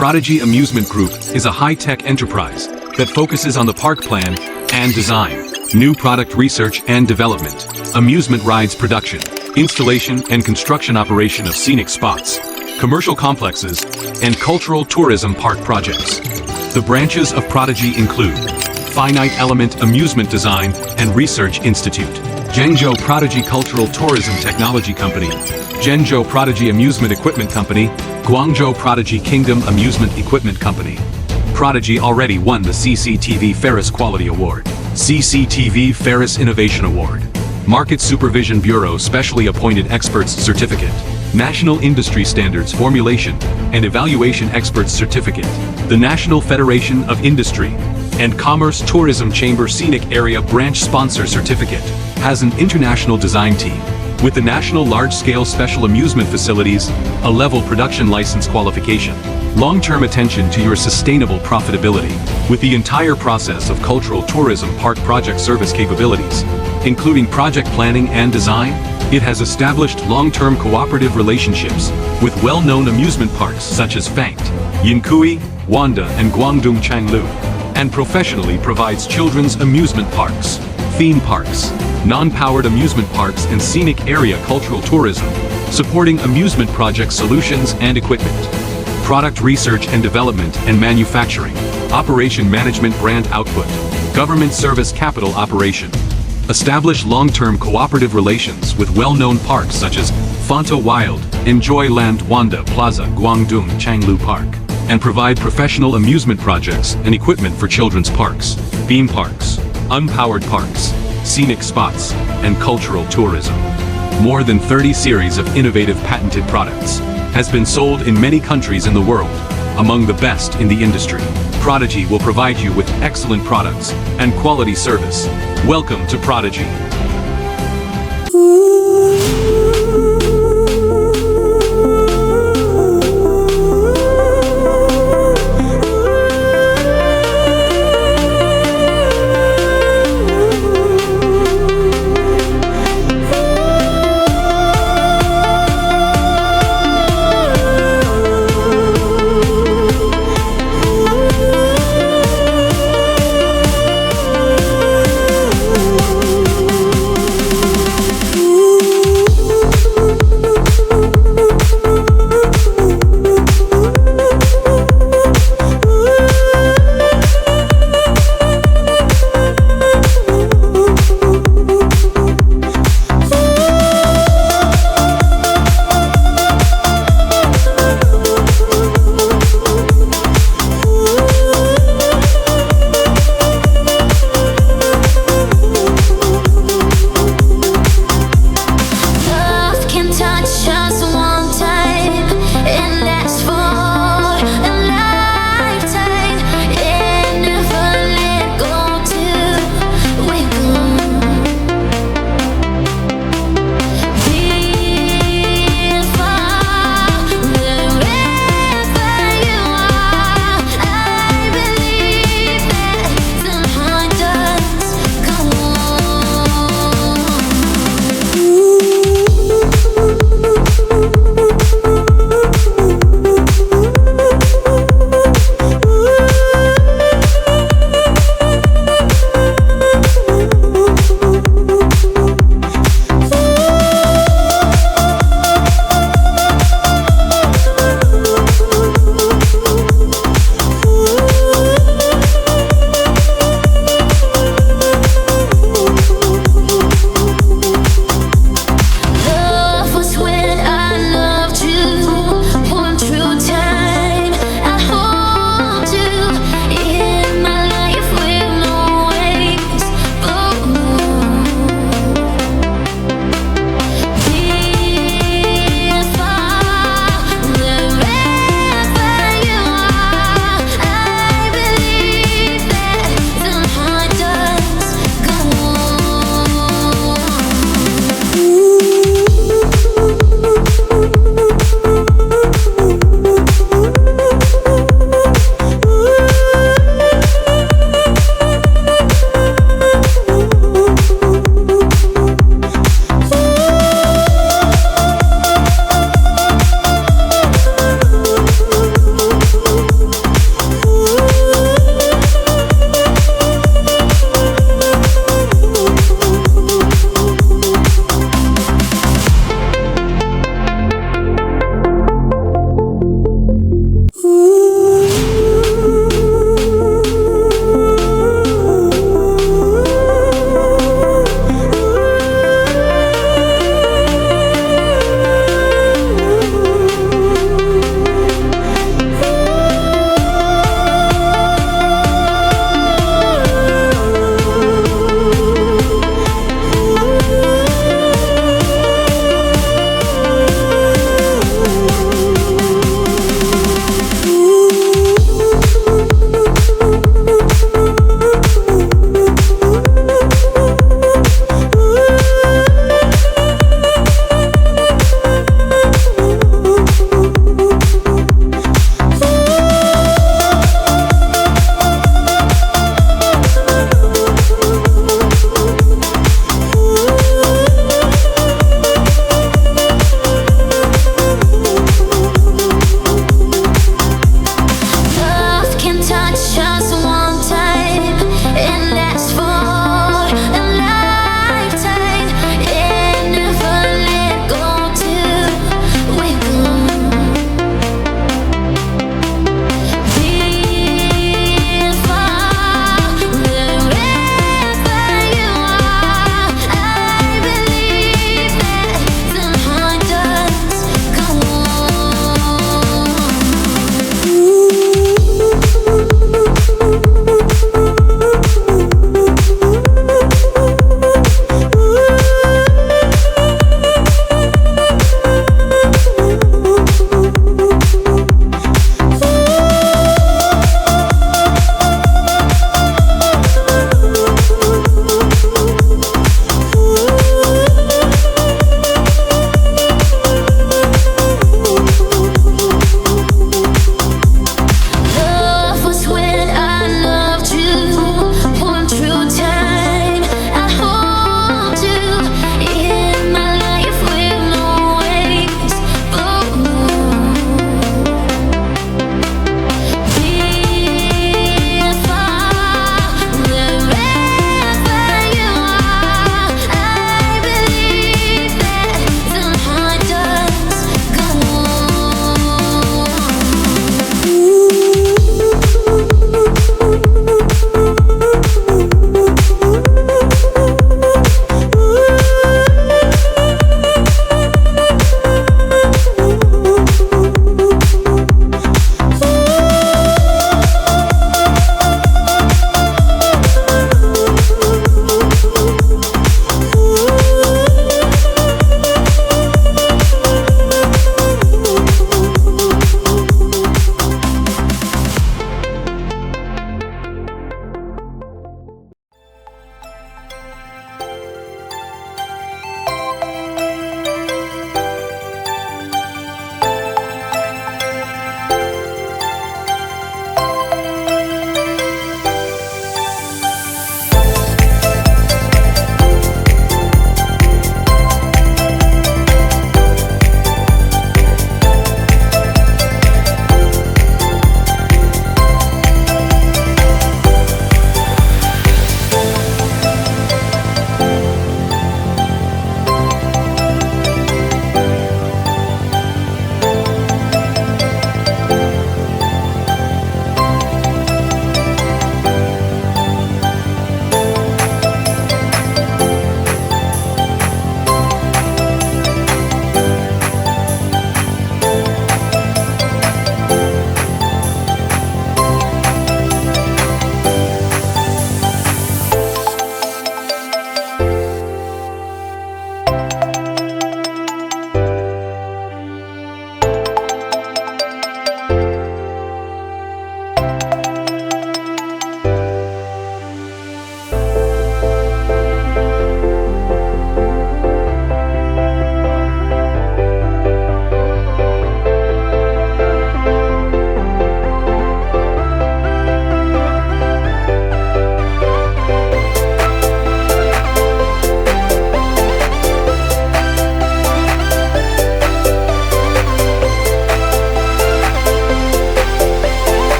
Prodigy Amusement Group is a high-tech enterprise that focuses on the park plan and design, new product research and development, amusement rides production, installation and construction operation of scenic spots, commercial complexes, and cultural tourism park projects. The branches of Prodigy include Finite Element Amusement Design and Research Institute, Zhengzhou Prodigy Cultural Tourism Technology Company, Zhengzhou Prodigy Amusement Equipment Company, Guangzhou Prodigy Kingdom Amusement Equipment Company. Prodigy already won the CCTV Ferris Quality Award, CCTV Ferris Innovation Award, Market Supervision Bureau Specially Appointed Experts Certificate, National Industry Standards Formulation and Evaluation Experts Certificate, the National Federation of Industry and Commerce Tourism Chamber Scenic Area Branch Sponsor Certificate, has an international design team, with the National Large-Scale Special Amusement Facilities, a level production license qualification, long-term attention to your sustainable profitability, with the entire process of cultural tourism park project service capabilities, including project planning and design. It has established long-term cooperative relationships with well-known amusement parks such as Fangt, Yinkui, Wanda and Guangdong Changlu, and professionally provides children's amusement parks, theme parks, non-powered amusement parks and scenic area cultural tourism, supporting amusement project solutions and equipment, product research and development and manufacturing, operation management brand output, government service capital operation. Establish long-term cooperative relations with well-known parks such as Fanta Wild, Enjoy Land Wanda Plaza Guangdong Changlu Park, and provide professional amusement projects and equipment for children's parks, theme parks, unpowered parks, scenic spots, and cultural tourism. More than 30 series of innovative patented products has been sold in many countries in the world, among the best in the industry. Prodigy will provide you with excellent products and quality service. Welcome to Prodigy.